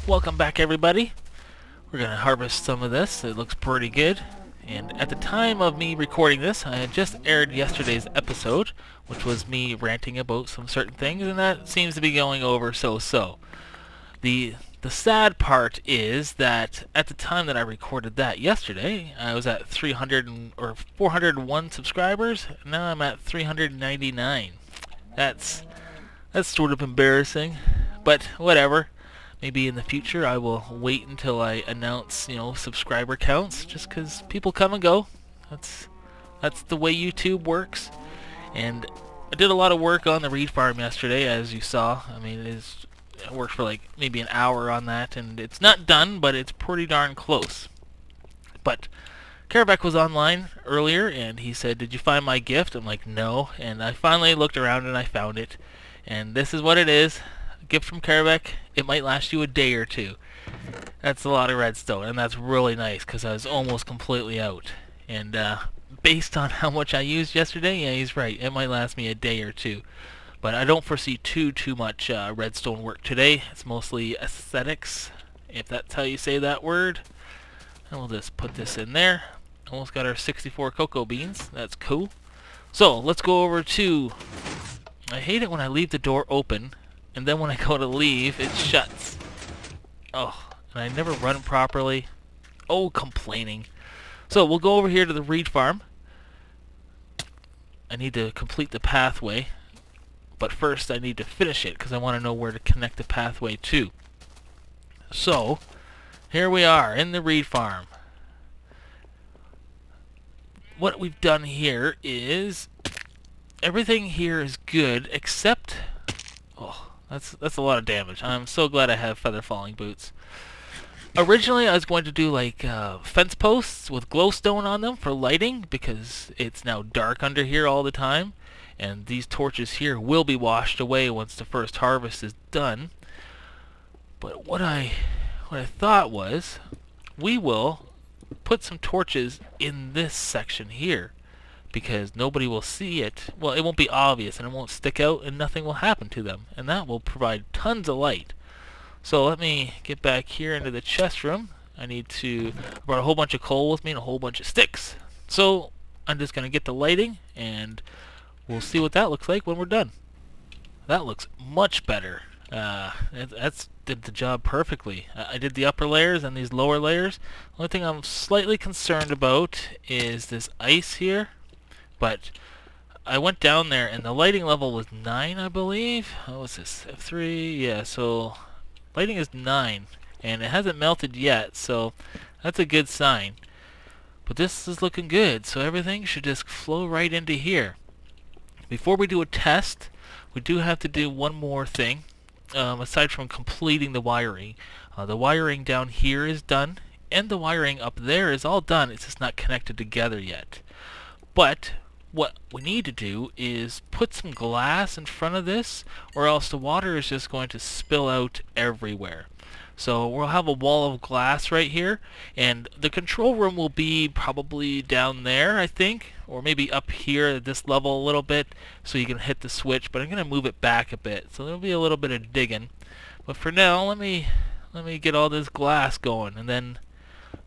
Welcome back, everybody. We're gonna harvest some of this. It looks pretty good. And at the time of me recording this, I had just aired yesterday's episode, which was me ranting about some certain things, and that seems to be going over so-so. The sad part is that at the time that I recorded that yesterday, I was at 401 subscribers. Now I'm at 399. That's sort of embarrassing, but whatever. Maybe in the future I will wait until I announce, subscriber counts, just because people come and go. That's the way YouTube works. And I did a lot of work on the reed farm yesterday, as you saw. I mean, I worked for like maybe an hour on that, and it's not done, but it's pretty darn close. But Karabek was online earlier, and he said, "Did you find my gift?" I'm like, "No." And I finally looked around and I found it. And this is what it is. Gift from Karabek. It might last you a day or two. That's a lot of redstone, and that's really nice because I was almost completely out. And based on how much I used yesterday, yeah, he's right. It might last me a day or two. But I don't foresee too much redstone work today. It's mostly aesthetics, if that's how you say that word. And we'll just put this in there. Almost got our 64 cocoa beans. That's cool. So let's go over to... I hate it when I leave the door open, and then when I go to leave, it shuts. Oh, and I never run properly. Oh, complaining. So we'll go over here to the reed farm. I need to complete the pathway, but first I need to finish it because I want to know where to connect the pathway to. So, here we are in the reed farm. What we've done here is everything here is good except... Oh, that's a lot of damage. I'm so glad I have feather falling boots. Originally I was going to do like fence posts with glowstone on them for lighting because it's now dark under here all the time, and these torches here will be washed away once the first harvest is done. But what I thought was we will put some torches in this section here, because nobody will see it. Well, it won't be obvious and it won't stick out and nothing will happen to them, and that will provide tons of light. So let me get back here into the chest room. I brought a whole bunch of coal with me and a whole bunch of sticks. So I'm just going to get the lighting and we'll see what that looks like when we're done. That looks much better. That's did the job perfectly. I did the upper layers and these lower layers. The only thing I'm slightly concerned about is this ice here. But I went down there and the lighting level was 9, I believe. What was this? F3? Yeah, so lighting is 9. And it hasn't melted yet, so that's a good sign. But this is looking good, so everything should just flow right into here. Before we do a test, we do have to do one more thing. Aside from completing the wiring. The wiring down here is done, and the wiring up there is all done. It's just not connected together yet. But what we need to do is put some glass in front of this, or else the water is just going to spill out everywhere. So we'll have a wall of glass right here, and the control room will be probably down there, I think, or maybe up here at this level a little bit, so you can hit the switch. But I'm going to move it back a bit, so there'll be a little bit of digging. But for now, let me get all this glass going, and then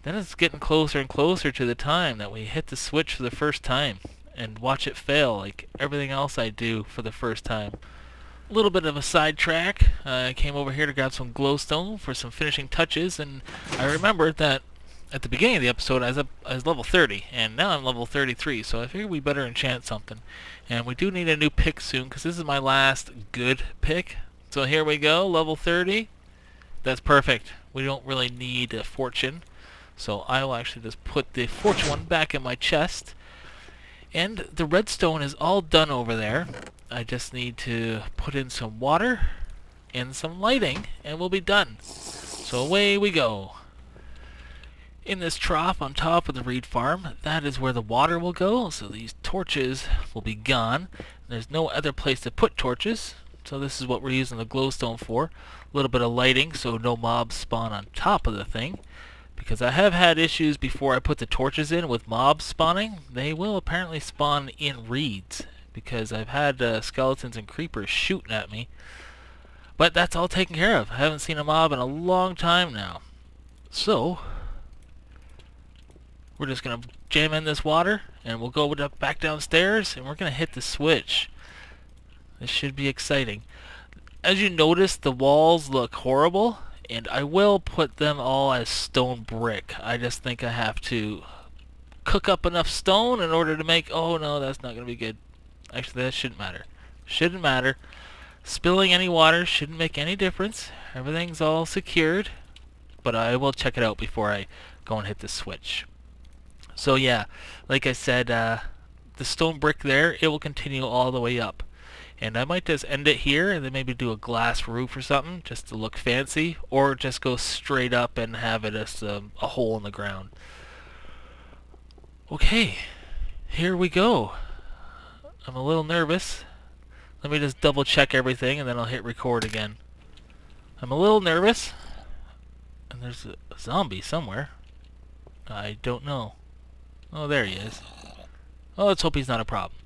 it's getting closer and closer to the time that we hit the switch for the first time, and watch it fail like everything else I do for the first time. A little bit of a sidetrack. I came over here to grab some glowstone for some finishing touches, and I remembered that at the beginning of the episode I was level 30, and now I'm level 33, so I figured we better enchant something. And we do need a new pick soon, because this is my last good pick. So here we go, level 30. That's perfect. We don't really need a fortune, so I will actually just put the fortune one back in my chest. And the redstone is all done over there. I just need to put in some water and some lighting, and we'll be done. So away we go. In this trough on top of the reed farm, that is where the water will go, so these torches will be gone. There's no other place to put torches, so this is what we're using the glowstone for. A little bit of lighting so no mobs spawn on top of the thing. Because I have had issues before I put the torches in with mobs spawning. They will apparently spawn in reeds, because I've had skeletons and creepers shooting at me. But that's all taken care of. I haven't seen a mob in a long time now. So, we're just going to jam in this water, and we'll go back downstairs, and we're going to hit the switch. This should be exciting. As you notice, the walls look horrible, and I will put them all as stone brick. I just think I have to cook up enough stone in order to make... Oh no, that's not going to be good. Actually, that shouldn't matter. Shouldn't matter. Spilling any water shouldn't make any difference. Everything's all secured. But I will check it out before I go and hit the switch. So yeah, like I said, the stone brick there, it will continue all the way up. And I might just end it here and then maybe do a glass roof or something just to look fancy, or just go straight up and have it as a hole in the ground. Okay, here we go. I'm a little nervous. Let me just double check everything and then I'll hit record again. I'm a little nervous. And there's a zombie somewhere. I don't know. Oh, there he is. Oh, let's hope he's not a problem.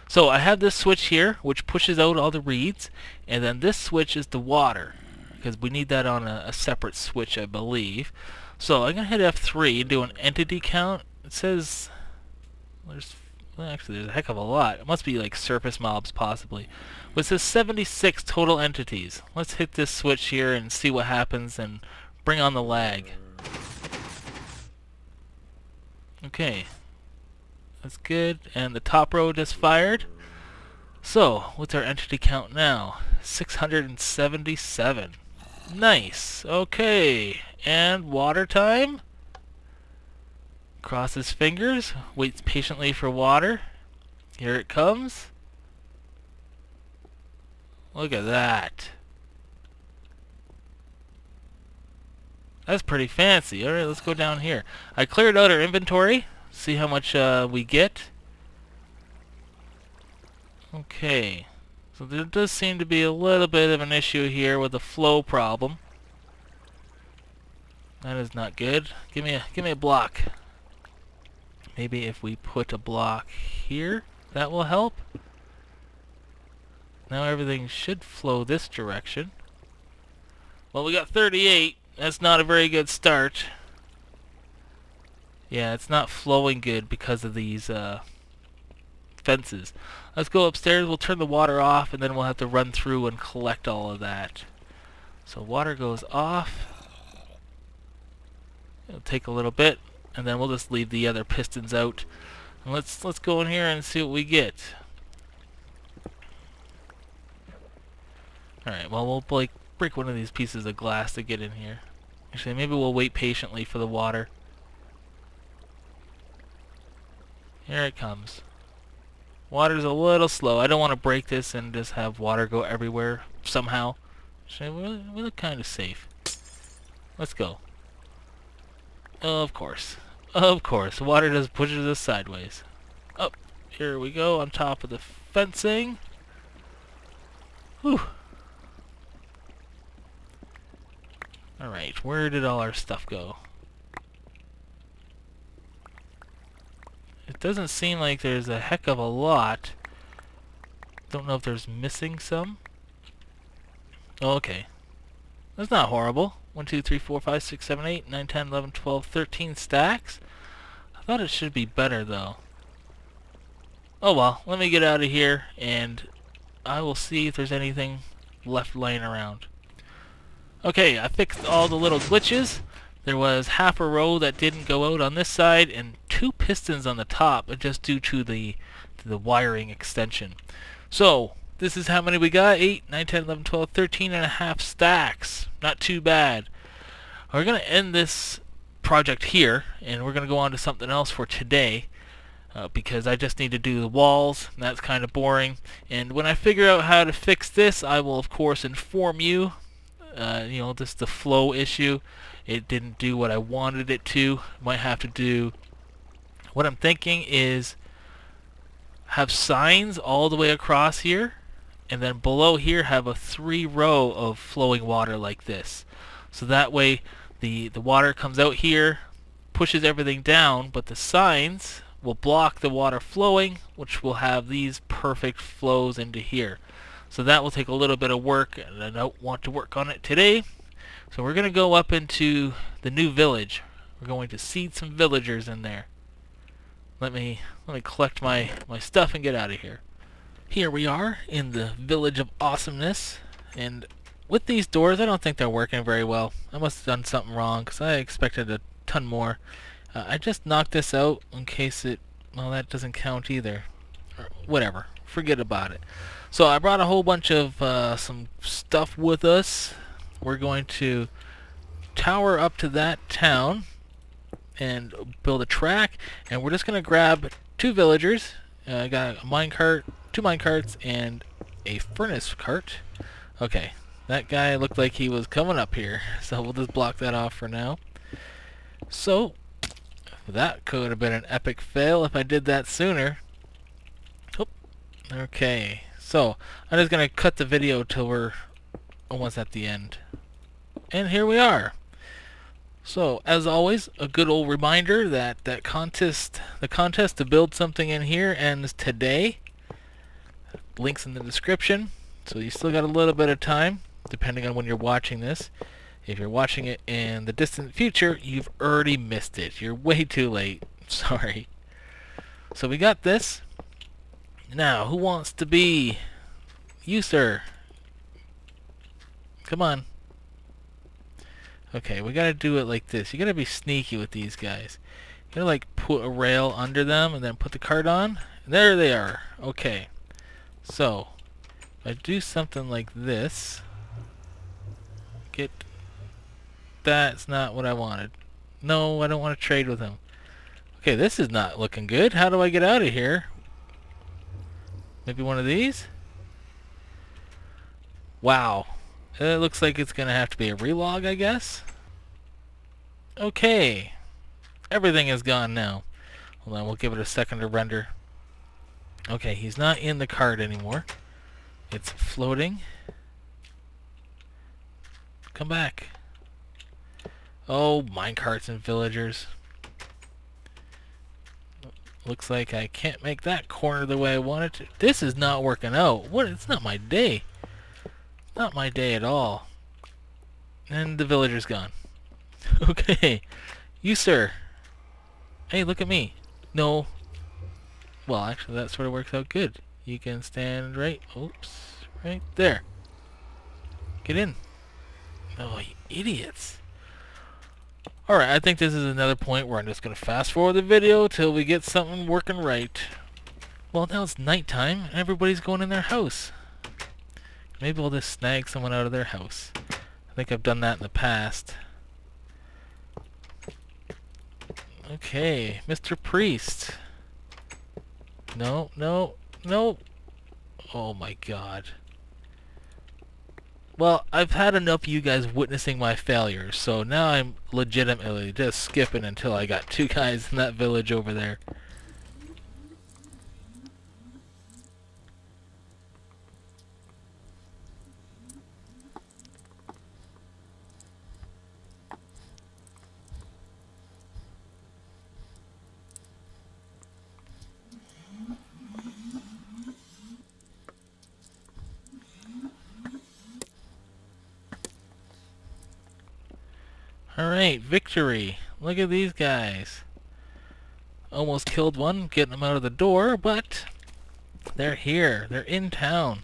So I have this switch here, which pushes out all the reeds, and then this switch is the water, because we need that on a separate switch, I believe. So I'm going to hit F3 and do an entity count. It says... Actually, there's a heck of a lot. It must be like surface mobs, possibly. But it says 76 total entities. Let's hit this switch here and see what happens, and bring on the lag. Okay. That's good, and the top row just fired. So, what's our entity count now? 677. Nice. Okay, and water time. Cross his fingers, waits patiently for water. Here it comes. Look at that. That's pretty fancy. Alright, let's go down here. I cleared out our inventory. See how much we get. Okay. So there does seem to be a little bit of an issue here with the flow problem. That is not good. Give me a block. Maybe if we put a block here, that will help. Now everything should flow this direction. Well, we got 38. That's not a very good start. Yeah, it's not flowing good because of these fences. Let's go upstairs, we'll turn the water off, and then we'll have to run through and collect all of that. So water goes off. It'll take a little bit, and then we'll just leave the other pistons out. And let's go in here and see what we get. Alright, well, we'll break one of these pieces of glass to get in here. Actually, maybe we'll wait patiently for the water. Here it comes. Water's a little slow. I don't want to break this and just have water go everywhere somehow. So we look kind of safe. Let's go. Of course. Of course. Water just pushes us sideways. Up. Here we go on top of the fencing. Whew. Alright, where did all our stuff go? It doesn't seem like there's a heck of a lot. Don't know if there's missing some. Oh, okay. That's not horrible. 1, 2, 3, 4, 5, 6, 7, 8, 9, 10, 11, 12, 13 stacks. I thought it should be better though. Oh well, let me get out of here and I will see if there's anything left laying around. Okay, I fixed all the little glitches. There was half a row that didn't go out on this side and 2 pistons on the top, just due to the wiring extension. So, this is how many we got. 8, 9, 10, 11, 12, 13 and a half stacks. Not too bad. We're going to end this project here, and we're going to go on to something else for today. Because I just need to do the walls, and that's kind of boring. And when I figure out how to fix this, I will of course inform you. You know, just the flow issue. It didn't do what I wanted it to. Might have to do... What I'm thinking is have signs all the way across here, and then below here have a 3-row of flowing water like this. So that way the water comes out here, pushes everything down, but the signs will block the water flowing, which will have these perfect flows into here. So that will take a little bit of work, and I don't want to work on it today. So we're going to go up into the new village. We're going to seed some villagers in there. Let me collect my stuff and get out of here. Here we are in the Village of Awesomeness, and with these doors I don't think they're working very well. I must have done something wrong because I expected a ton more. I just knocked this out in case well, that doesn't count either. Or whatever, forget about it. So I brought a whole bunch of some stuff with us. We're going to tower up to that town and build a track, and we're just going to grab 2 villagers. I got a minecart, 2 minecarts, and a furnace cart. Okay, that guy looked like he was coming up here, so we'll just block that off for now. So that could have been an epic fail if I did that sooner. Oop. Okay, so I'm just going to cut the video till we're almost at the end. And here we are. So, as always, a good old reminder that the contest to build something in here ends today. Links in the description. So you still got a little bit of time, depending on when you're watching this. If you're watching it in the distant future, you've already missed it. You're way too late. Sorry. So we got this. Now, who wants to be you, sir? Come on. Okay, we gotta do it like this. You gotta be sneaky with these guys. You gotta like put a rail under them and then put the cart on. And there they are. Okay. So, if I do something like this, that's not what I wanted. No, I don't want to trade with him. Okay, this is not looking good. How do I get out of here? Maybe one of these? Wow. It looks like it's gonna have to be a relog, I guess. Okay. Everything is gone now. Hold on, we'll give it a second to render. Okay, he's not in the cart anymore. It's floating. Come back. Oh, minecarts and villagers. Looks like I can't make that corner the way I want it to. This is not working out. What? It's not my day. Not my day at all. And the villager's gone. Okay. You, sir. Hey, look at me. No. Well, actually, that sort of works out good. You can stand right there. Get in. Oh, you idiots. Alright, I think this is another point where I'm just going to fast forward the video till we get something working right. Well, now it's nighttime and everybody's going in their house. Maybe we'll just snag someone out of their house. I think I've done that in the past. Okay, Mr. Priest. No, no, no. Oh my god. Well, I've had enough of you guys witnessing my failures, so now I'm legitimately just skipping until I got 2 guys in that village over there. Alright, victory. Look at these guys. Almost killed one, getting them out of the door, but they're here. They're in town.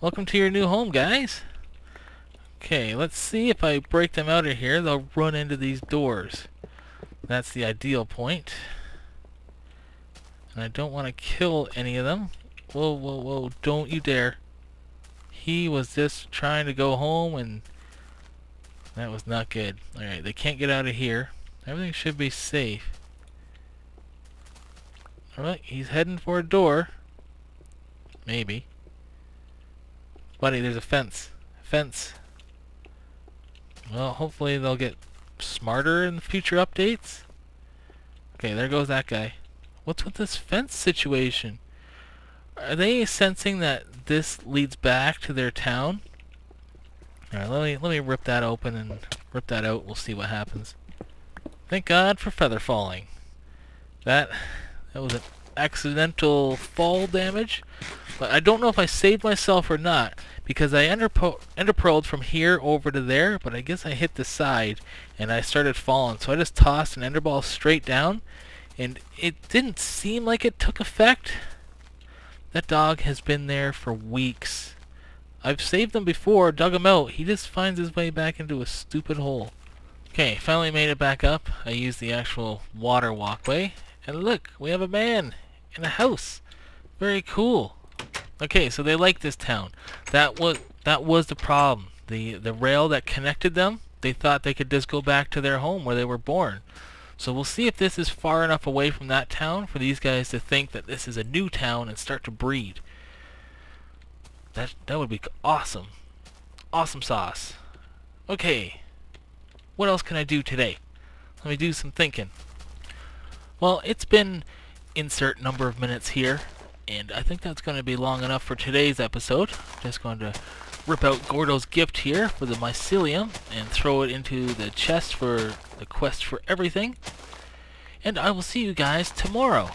Welcome to your new home, guys. Okay, let's see if I break them out of here, they'll run into these doors. That's the ideal point. And I don't want to kill any of them. Whoa, whoa, whoa, don't you dare. He was just trying to go home and that was not good. Alright, they can't get out of here. Everything should be safe. Alright, he's heading for a door. Maybe. Buddy, there's a fence. Fence. Well, hopefully they'll get smarter in the future updates. Okay, there goes that guy. What's with this fence situation? Are they sensing that this leads back to their town? Alright, let me rip that open and rip that out. We'll see what happens. Thank God for feather falling. That was accidental fall damage. But I don't know if I saved myself or not, because I enderpearled from here over to there, but I guess I hit the side and I started falling. So I just tossed an enderball straight down, and it didn't seem like it took effect. That dog has been there for weeks. I've saved him before, dug him out. He just finds his way back into a stupid hole. Okay, finally made it back up. I used the actual water walkway. And look, we have a man in a house. Very cool. Okay, so they like this town. That was the problem. The rail that connected them, they thought they could just go back to their home where they were born. So we'll see if this is far enough away from that town for these guys to think that this is a new town and start to breed. That would be awesome. Awesome sauce. Okay. What else can I do today? Let me do some thinking. Well, it's been insert number of minutes here, and I think that's going to be long enough for today's episode. Just going to rip out Gordo's gift here for the mycelium and throw it into the chest for the quest for everything. And I will see you guys tomorrow.